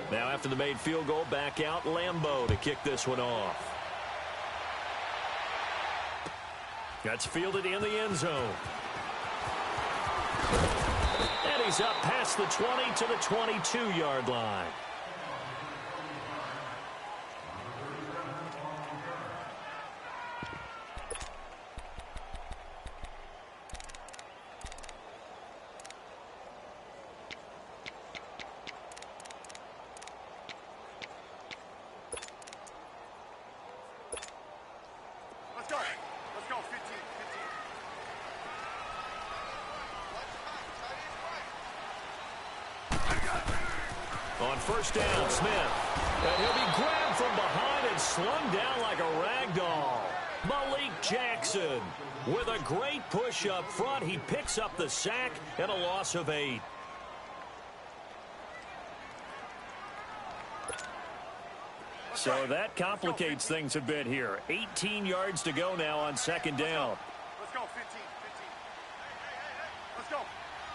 Now after the made field goal, back out Lambeau to kick this one off. That's fielded in the end zone. And he's up past the 20 to the 22-yard line. On first down, Smith. And he'll be grabbed from behind and slung down like a rag doll. Malik Jackson with a great push up front. He picks up the sack and a loss of 8. So that complicates things a bit here. 18 yards to go now on second down. Let's go, 15, 15. Let's go.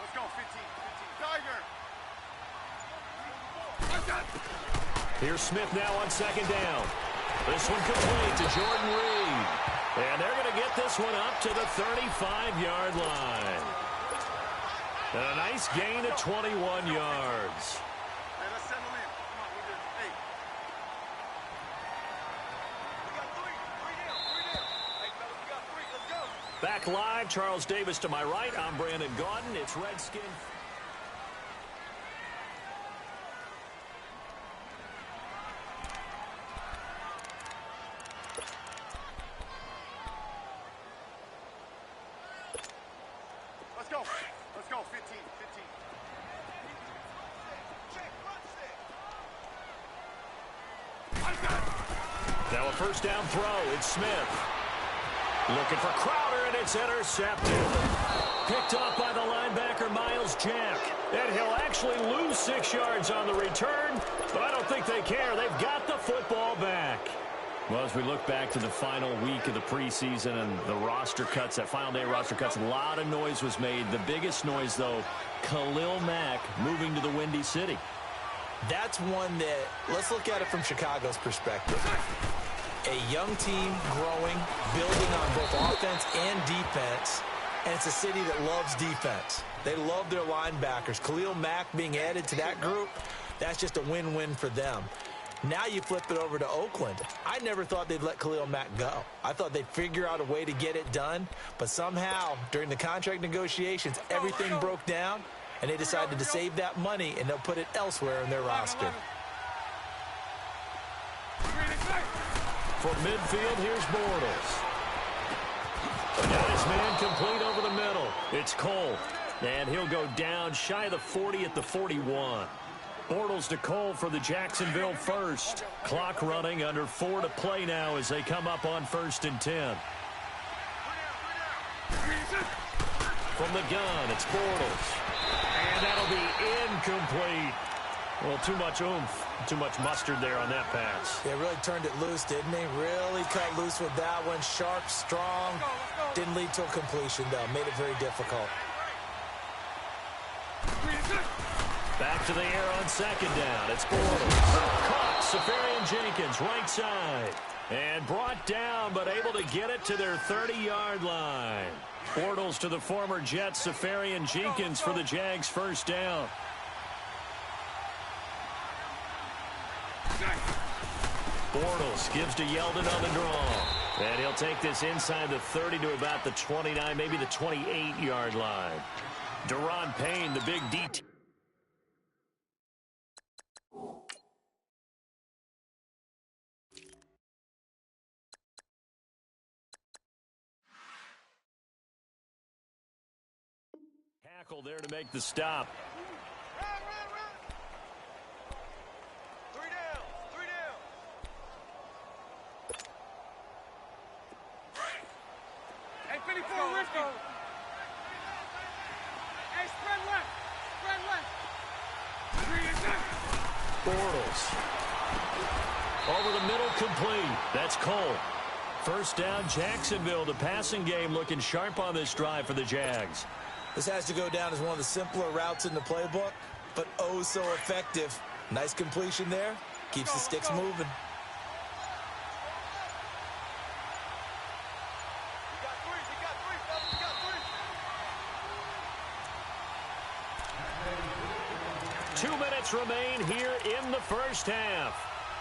Let's go, 15, 15. Tiger. Here's Smith now on second down. This one complete to Jordan Reed. And they're going to get this one up to the 35-yard line. And a nice gain of 21 yards. Hey, let's settle in. Come on, we're good. Hey. We got three down. Hey, fellas, we got 3. Let's go. Back live, Charles Davis to my right. I'm Brandon Gaudin. It's Redskin. Let's go, 15, 15. Now a first down throw. It's Smith. Looking for Crowder, and it's intercepted. Picked off by the linebacker, Miles Jack. And he'll actually lose 6 yards on the return, but I don't think they care. They've got the football back. Well, as we look back to the final week of the preseason and the roster cuts, that final day roster cuts, a lot of noise was made. The biggest noise, though, Khalil Mack moving to the Windy City. That's one that, let's look at it from Chicago's perspective. A young team growing, building on both offense and defense, and it's a city that loves defense. They love their linebackers. Khalil Mack being added to that group, that's just a win-win for them. Now you flip it over to Oakland. I never thought they'd let Khalil Mack go. I thought they'd figure out a way to get it done, but somehow, during the contract negotiations, everything broke down, and they decided to save that money, and they'll put it elsewhere in their roster. From midfield, here's Bortles. Got his man complete over the middle. It's Cole, and he'll go down shy of the 40 at the 41. Bortles to Cole for the Jacksonville first. Clock running, under 4 to play now as they come up on 1st and 10. From the gun, it's Bortles. And that'll be incomplete. Well, too much oomph, too much mustard there on that pass. They really turned it loose, didn't they? Really cut loose with that one. Sharp, strong. Didn't lead to a completion, though. Made it very difficult. Back to the air on second down. It's Bortles. Caught. Safarian Jenkins, right side. And brought down, but able to get it to their 30-yard line. Bortles to the former Jet, Safarian Jenkins for the Jags' first down. Bortles gives to Yeldon on the draw. And he'll take this inside the 30 to about the 29, maybe the 28-yard line. Deron Payne, the big DT. Tackle there to make the stop. Bortles. Over the middle, complete. That's Cole. First down, Jacksonville. The passing game looking sharp on this drive for the Jags. This has to go down as one of the simpler routes in the playbook, but oh so effective. Nice completion there. Keeps the sticks moving. Remain here in the first half.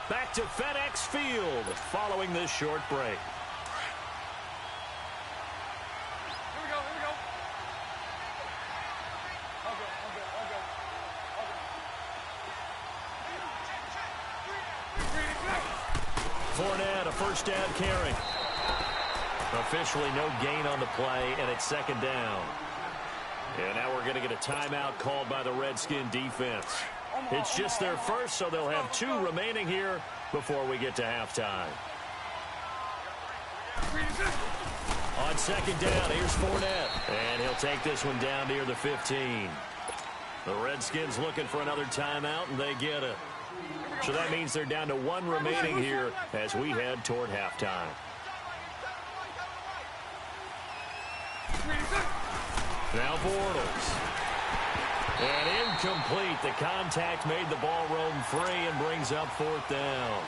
Back to FedEx Field following this short break. Here we go, here we go. Fournette, a first down carry. Officially no gain on the play, and it's second down. And now we're going to get a timeout called by the Redskin defense. It's just their first, so they'll have 2 remaining here before we get to halftime. On second down, here's Fournette. And he'll take this one down near the 15. The Redskins looking for another timeout, and they get it. So that means they're down to 1 remaining here as we head toward halftime. Now Bortles. And incomplete. The contact made the ball roam free and brings up 4th down.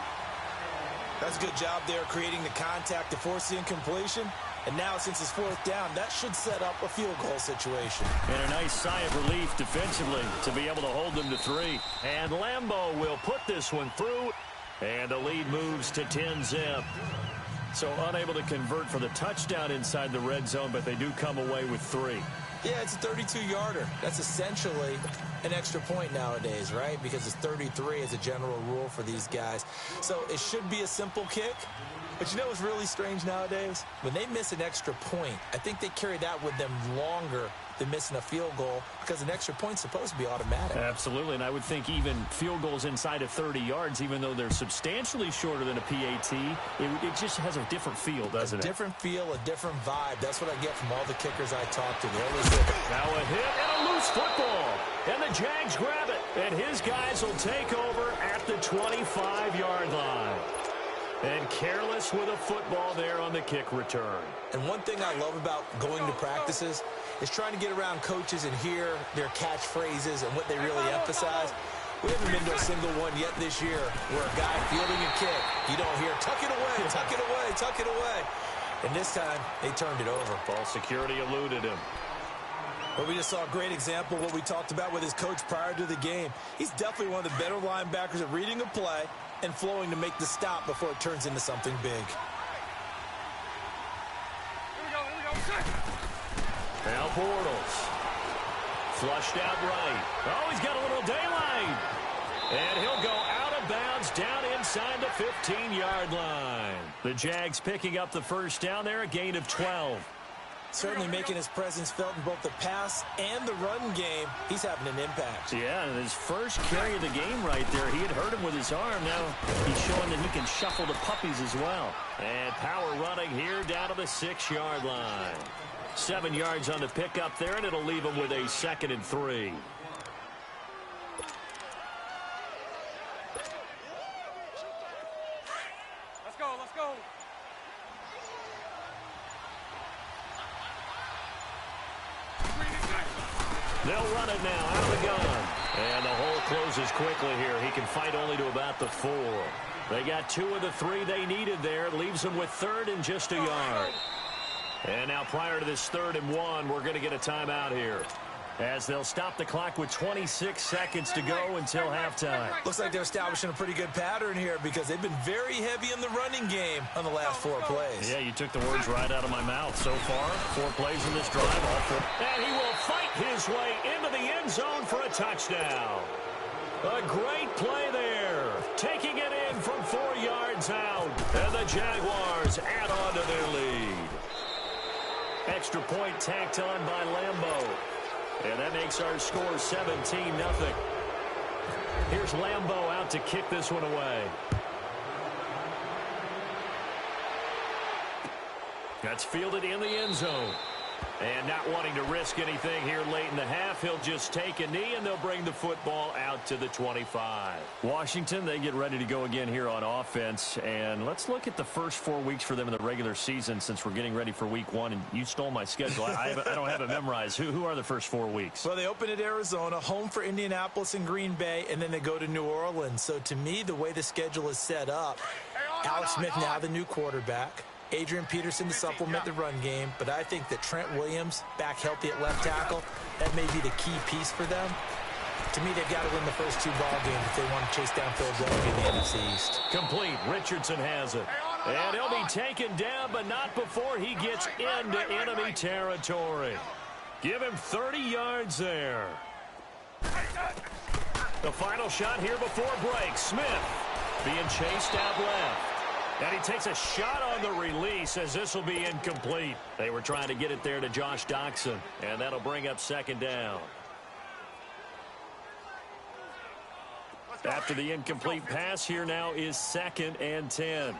That's a good job there creating the contact to force the incompletion. And now since it's 4th down, that should set up a field goal situation. And a nice sigh of relief defensively to be able to hold them to 3. And Lambeau will put this one through. And the lead moves to 10-zip. So unable to convert for the touchdown inside the red zone, but they do come away with 3. Yeah, it's a 32-yarder. That's essentially an extra point nowadays, right? Because it's 33 as a general rule for these guys. So it should be a simple kick. But you know what's really strange nowadays? When they miss an extra point, I think they carry that with them longer than missing a field goal because an extra point's supposed to be automatic. Absolutely, and I would think even field goals inside of 30 yards, even though they're substantially shorter than a PAT, it just has a different feel, doesn't it? A different feel, a different vibe. That's what I get from all the kickers I talk to. Now a hit and a loose football. And the Jags grab it. And his guys will take over at the 25-yard line. And careless with a football there on the kick return. And one thing I love about going to practices is trying to get around coaches and hear their catchphrases and what they really emphasize. We haven't been to a single one yet this year where a guy fielding a kick, you don't hear, tuck it away, tuck it away, tuck it away. And this time, they turned it over. Ball security eluded him. But we just saw a great example of what we talked about with his coach prior to the game. He's definitely one of the better linebackers at reading a play and flowing to make the stop before it turns into something big. Here we go. Now Bortles. Flushed out right. Oh, he's got a little daylight. And he'll go out of bounds down inside the 15-yard line. The Jags picking up the first down there, a gain of 12. Certainly making his presence felt in both the pass and the run game. He's having an impact. Yeah, and his first carry of the game right there, he had hurt him with his arm. Now he's showing that he can shuffle the puppies as well. And power running here down to the 6-yard line. 7 yards on the pickup there, and it'll leave him with a 2nd and 3. Let's go, let's go. They'll run it now out of the gun. And the hole closes quickly here. He can fight only to about the 4. They got 2 of the 3 they needed there. Leaves them with 3rd and just a yard. And now prior to this 3rd and 1, we're going to get a timeout here, as they'll stop the clock with 26 seconds to go until halftime. Looks like they're establishing a pretty good pattern here because they've been very heavy in the running game on the last 4 plays. Yeah, you took the words right out of my mouth. So far, 4 plays in this drive, all 4. And he will fight his way into the end zone for a touchdown. A great play there. Taking it in from 4 yards out. And the Jaguars add on to their lead. Extra point tacked on by Lambeau. And that makes our score 17-0. Here's Lambeau out to kick this one away. That's fielded in the end zone. And not wanting to risk anything here late in the half, he'll just take a knee, and they'll bring the football out to the 25. Washington, they get ready to go again here on offense. And let's look at the first 4 weeks for them in the regular season since we're getting ready for week 1. And you stole my schedule. I don't have it memorized. Who are the first 4 weeks? Well, they open at Arizona, home for Indianapolis and Green Bay, and then they go to New Orleans. So to me, the way the schedule is set up, Alex Smith now the new quarterback. Adrian Peterson to supplement the run game, but I think that Trent Williams, back healthy at left tackle, that may be the key piece for them. To me, they've got to win the first 2 ball games if they want to chase down Philadelphia in the NFC East. Complete. Richardson has it. And he'll be taken down, but not before he gets into enemy territory. Give him 30 yards there. The final shot here before break. Smith being chased out left. And he takes a shot on the release as this will be incomplete. They were trying to get it there to Josh Doxson, and that'll bring up second down. After the incomplete pass, here now is 2nd and 10.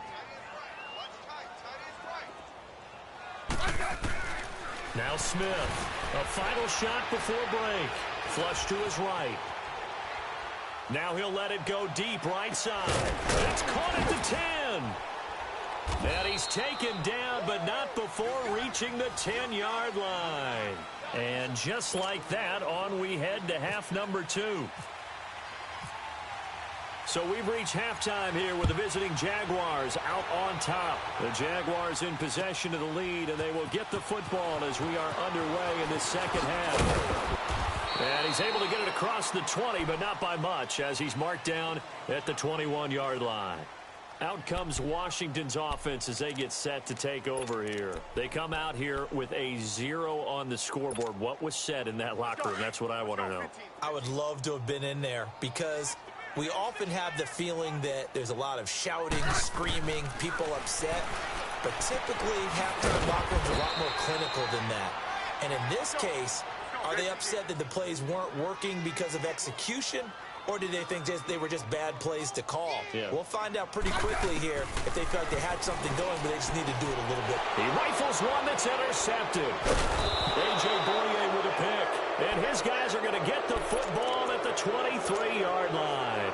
Now Smith, a final shot before break. Flush to his right. Now he'll let it go deep right side. It's caught at the 10. And he's taken down, but not before reaching the 10-yard line. And just like that, on we head to half number 2. So we've reached halftime here with the visiting Jaguars out on top. The Jaguars in possession of the lead, and they will get the football as we are underway in this second half. And he's able to get it across the 20, but not by much, as he's marked down at the 21-yard line. Out comes Washington's offense as they get set to take over here. They come out here with a 0 on the scoreboard. What was said in that locker room? That's what I want to know. I would love to have been in there because we often have the feeling that there's a lot of shouting, screaming, people upset. But typically, halftime locker rooms are a lot more clinical than that. And in this case, are they upset that the plays weren't working because of execution? Or did they think they were just bad plays to call? Yeah. We'll find out pretty quickly here if they felt they had something going, but they just need to do it a little bit. He rifles one that's intercepted. A.J. Boye with a pick. And his guys are going to get the football at the 23-yard line.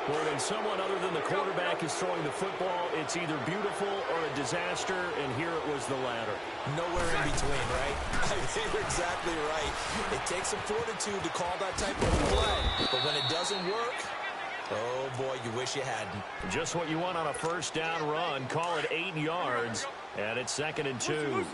When someone other than the quarterback is throwing the football, it's either beautiful or a disaster, and here it was the latter. Nowhere in between, right? I think you're exactly right. It takes some fortitude to call that type of play, but when it doesn't work, oh boy, you wish you hadn't. Just what you want on a first down run. Call it 8 yards, and it's 2nd and 2.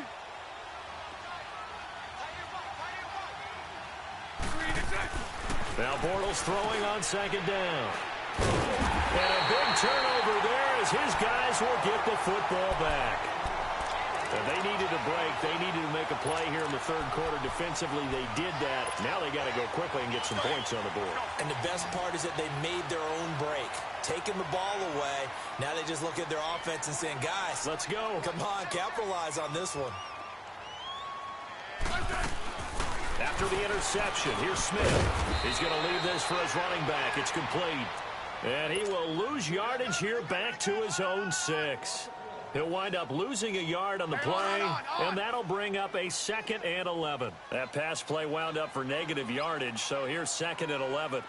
Now Bortles throwing on 2nd down. And a big turnover there as his guys will get the football back. And they needed a break. They needed to make a play here in the 3rd quarter. Defensively, they did that. Now they got to go quickly and get some points on the board. And the best part is that they made their own break. Taking the ball away. Now they just look at their offense and saying, guys, let's go. Come on, capitalize on this one. After the interception, here's Smith. He's going to leave this for his running back. It's complete. And he will lose yardage here back to his own 6. He'll wind up losing a yard on the play, and that'll bring up a 2nd and 11. That pass play wound up for negative yardage, so here's 2nd and 11.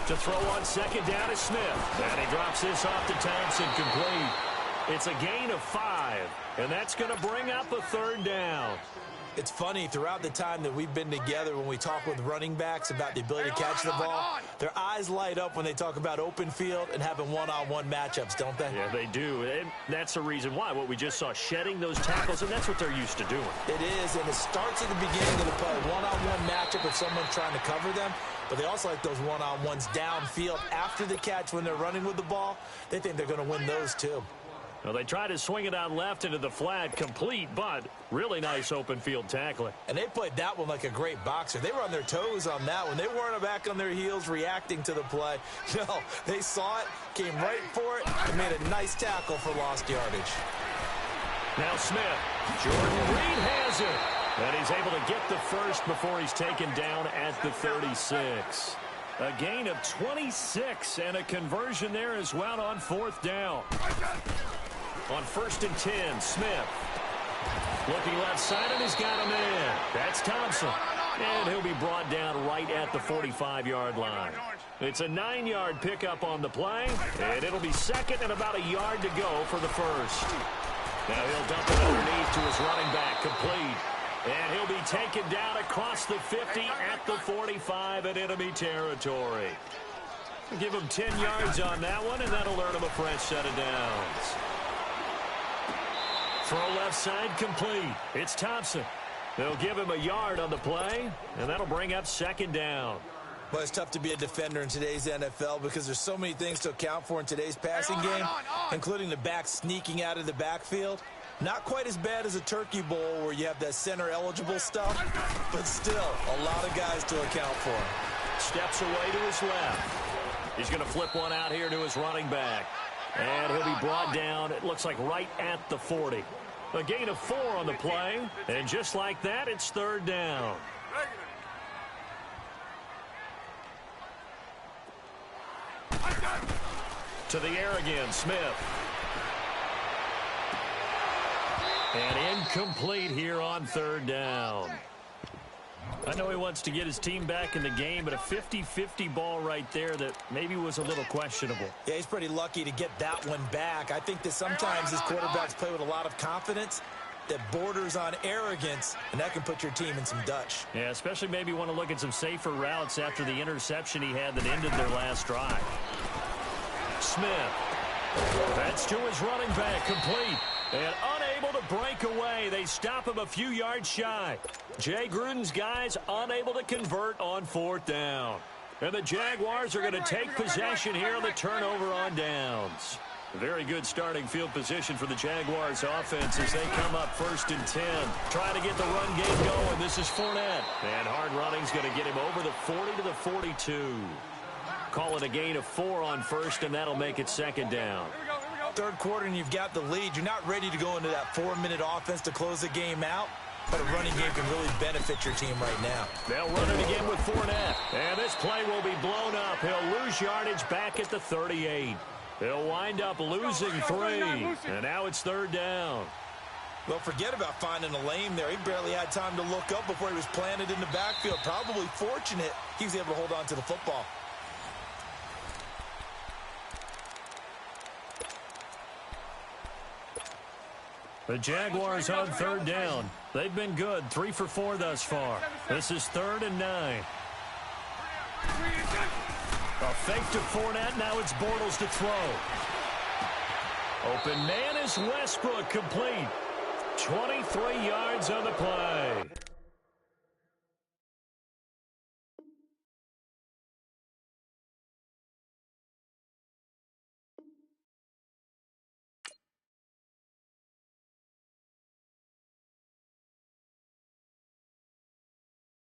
To throw on 2nd down is Smith. And he drops this off to Thompson, complete. It's a gain of 5, and that's going to bring up a 3rd down. It's funny, throughout the time that we've been together, when we talk with running backs about the ability to catch the ball, their eyes light up when they talk about open field and having one-on-one matchups, don't they? Yeah, they do. And that's the reason why. What we just saw, shedding those tackles, and that's what they're used to doing. It is, and it starts at the beginning of the play. One-on-one matchup if someone's trying to cover them, but they also like those one-on-ones downfield after the catch when they're running with the ball. They think they're going to win those, too. Well, they try to swing it out left into the flat, complete, but really nice open field tackling. And they played that one like a great boxer. They were on their toes on that one. They weren't back on their heels reacting to the play. No, they saw it, came right for it, and made a nice tackle for lost yardage. Now Smith. Jordan Reed has it. And he's able to get the first before he's taken down at the 36. A gain of 26 and a conversion there as well on 4th down. On 1st and 10, Smith. Looking left side, and he's got him in. That's Thompson. And he'll be brought down right at the 45-yard line. It's a 9-yard pickup on the play, and it'll be second and about a yard to go for the first. Now he'll dump it underneath to his running back, complete. And he'll be taken down across the 50 at the 45 in enemy territory. Give him 10 yards on that one, and that'll earn him a fresh set of downs. Throw left side complete. It's Thompson. They'll give him a yard on the play, and that'll bring up second down. Well, it's tough to be a defender in today's NFL because there's so many things to account for in today's passing game, including the back sneaking out of the backfield. Not quite as bad as a turkey bowl where you have that center-eligible stuff, but still a lot of guys to account for. Steps away to his left. He's going to flip one out here to his running back. And he'll be brought down, it looks like right at the 40. A gain of 4 on the play, and just like that, it's third down. To the air again, Smith. And incomplete here on third down. I know he wants to get his team back in the game, but a 50-50 ball right there that maybe was a little questionable. Yeah, he's pretty lucky to get that one back. I think that sometimes his quarterbacks play with a lot of confidence that borders on arrogance, and that can put your team in some Dutch. Yeah, especially maybe want to look at some safer routes after the interception he had that ended their last drive. Smith. That's to his running back, complete. And unable to break away. They stop him a few yards shy. Jay Gruden's guys unable to convert on fourth down. And the Jaguars are going to take possession here on the turnover on downs. Very good starting field position for the Jaguars offense as they come up 1st and 10. Trying to get the run game going. This is Fournette. And hard running's going to get him over the 40 to the 42. Call it a gain of 4 on first, and that'll make it second down. Third quarter and you've got the lead. You're not ready to go into that 4-minute offense to close the game out, but a running game can really benefit your team right now. They'll run it again with Fournette. And this play will be blown up. He'll lose yardage back at the 38. He'll wind up losing 3. And now it's third down. Well, forget about finding a lane there. He barely had time to look up before he was planted in the backfield. Probably fortunate he was able to hold on to the football. The Jaguars on third down. They've been good, 3 for 4 thus far. This is 3rd and 9. A fake to Fournette. Now it's Bortles to throw. Open man is Westbrook, complete. 23 yards on the play.